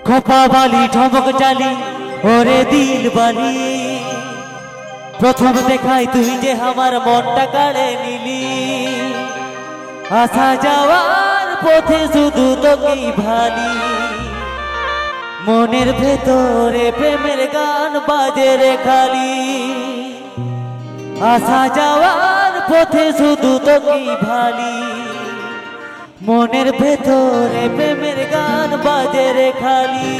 খোপা বালি ঠমক জালি ওরে দিল বালি প্রথম দেখাই তুই যে আমার মনটা কাড়ে নিলি আসা যাওয়ার পথে শুধু তোকেই ভালি মনের ভেতরে প্রেমের গান বাজে রে খালি আসা যাওয়ার পথে শুধু তোকেই ভালি মনের ভেতরে প্রেমের গান বাজে রে খালি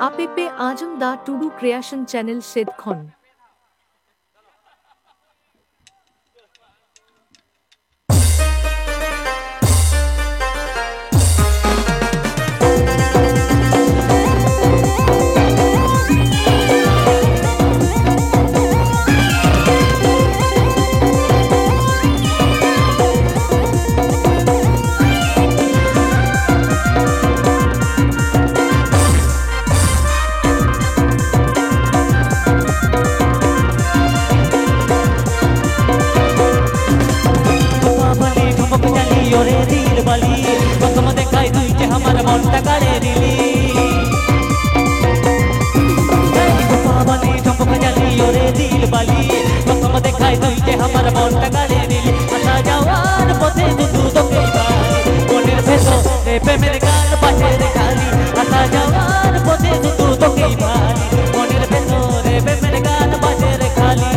আপে আজম দা টুডু ক্রিয়েশন চ্যানেল সেদখন ওরে দিল বালি প্রথম দেখাই তুই যে আমার মনটা কাড়ে নিলি বালি ঠমক জালি ওরে দিল বালি প্রথম দেখাই তুই যে আমার মনটা কাড়ে নিলি আসা যাওয়ার পথে শুধু তোকেই ভালি মনের ভেতরে প্রেমের গান বাজে রে খালি আসা যাওয়ার পথে শুধু তোকেই ভালি মনের ভেতরে প্রেমের গান বাজে রে খালি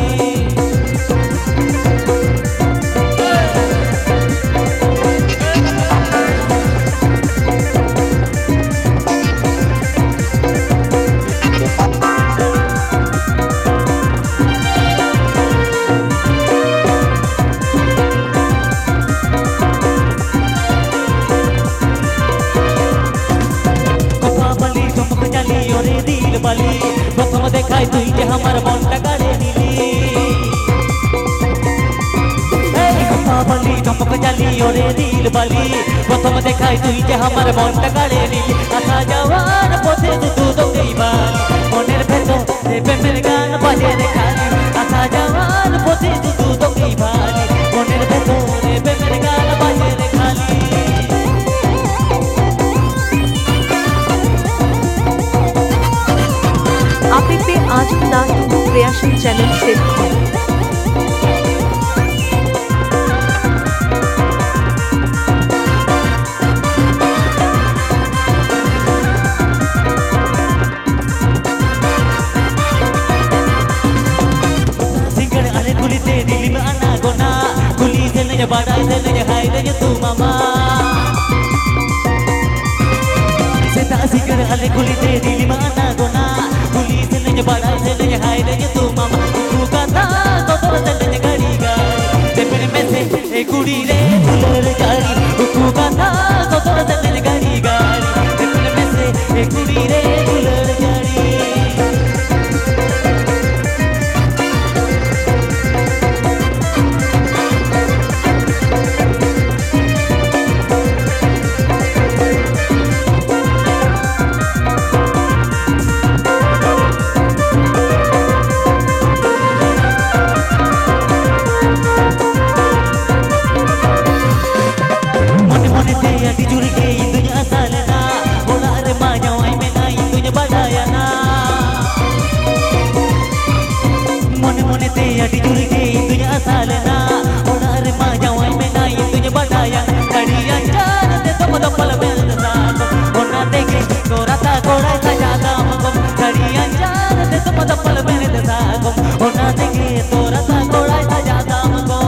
বালি প্রথম দেখাই তুই যে আমার মনটা কাড়ে নিলি বালি চমক জালি ওরে দিল বালি প্রথম দেখাই তুই যে আমার মনটা কাড়ে নিলি আসা যাওয়ার পথে শুধু তোকেই বালি মনের ভেতরে প্রেমের গান বাজে রে খালি আসা যাওয়ার পথে শুধু তোকেই বালি মনের ভেতরে প্রেমের গান বাজে রে খালি আপে আজম দা টুডু ক্রিয়েশন চ্যানেল সেদখন सिंगर अरे गुलीते दिल में आना गोना गुली से नहीं बड़ा से नहीं हाय नहीं तू मामा सेता सिंगर अरे गुलीते दिल में आना गोना गुली से नहीं बड़ा से नहीं हाय नहीं तू मामा तू कहता तो नहीं गाड़ी गाड़ी ते फिर में से एक कुड़ी रे दुलर जारी तू कहता तो नहीं गाड़ी गाड़ी ते फिर में से एक कुड़ी रे दुलर जारी अटी जुड़ गई तुझे सालना और माँ जावाई में ना ये तुझे बढ़ाया कड़िया चार दे तो मतलब पल में साथ होना देखे कोरा ता कोरा सजा दाम को कड़िया चार दे तो मतलब पल में साथ होना देखे कोरा ता कोरा सजा दाम को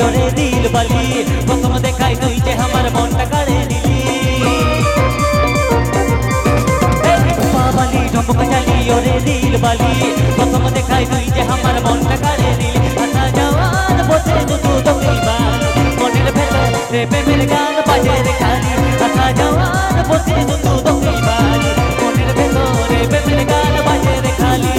ওরে দিল বালি প্রথম দেখাই তুই যে আমার মনটা কাড়ে নিলি বালি ঠমক জালি ওরে দিল বালি প্রথম দেখাই তুই যে আমার মনটা কাড়ে নিলি আসা যাওয়ার পথে শুধু তোকেই বালি মনের ভেতরে প্রেমের গান বাজে রে খালি আসা যাওয়ার পথে শুধু তোকেই বালি মনের ভেতরে প্রেমের গান বাজে রে খালি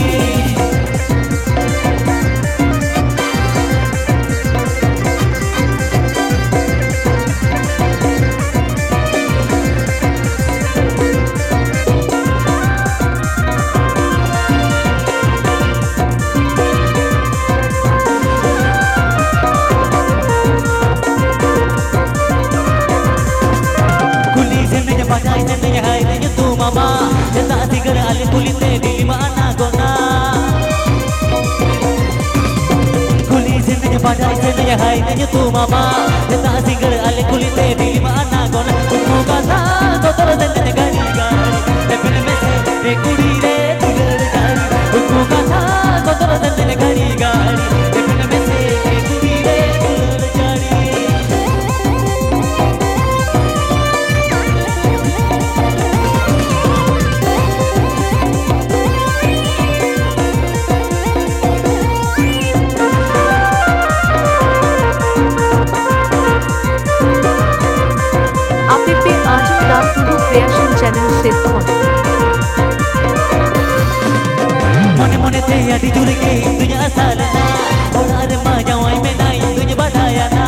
hai nanya tu mama Deta single ale kulite dili mana gona Uku kata kotor dende gari gari Tepin mese re kudi re dular gari Uku kata kotor dende gari gari Tepin mese re kudi re dular gari creation channel set করুন মনে মনে তে আটি জুড়ে গে দুনিয়া সালনা ওড়ার মা যাওয়াই মে নাই তুঝে বাড়ায়া না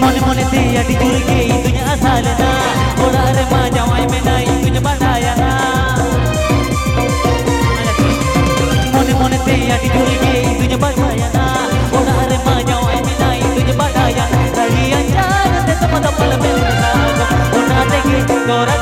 মনে মনে তে আটি জুড়ে গে দুনিয়া সালনা ওড়ার মা যাওয়াই মে নাই তুঝে বাড়ায়া না মনে মনে তে আটি জুড়ে গে তুঝে বাড়ায়া না ওড়ার মা যাওয়াই মে নাই তুঝে বাড়ায়া না হরি আঞ্জান তে তমদা পল মে না ওনা থেকে তোরা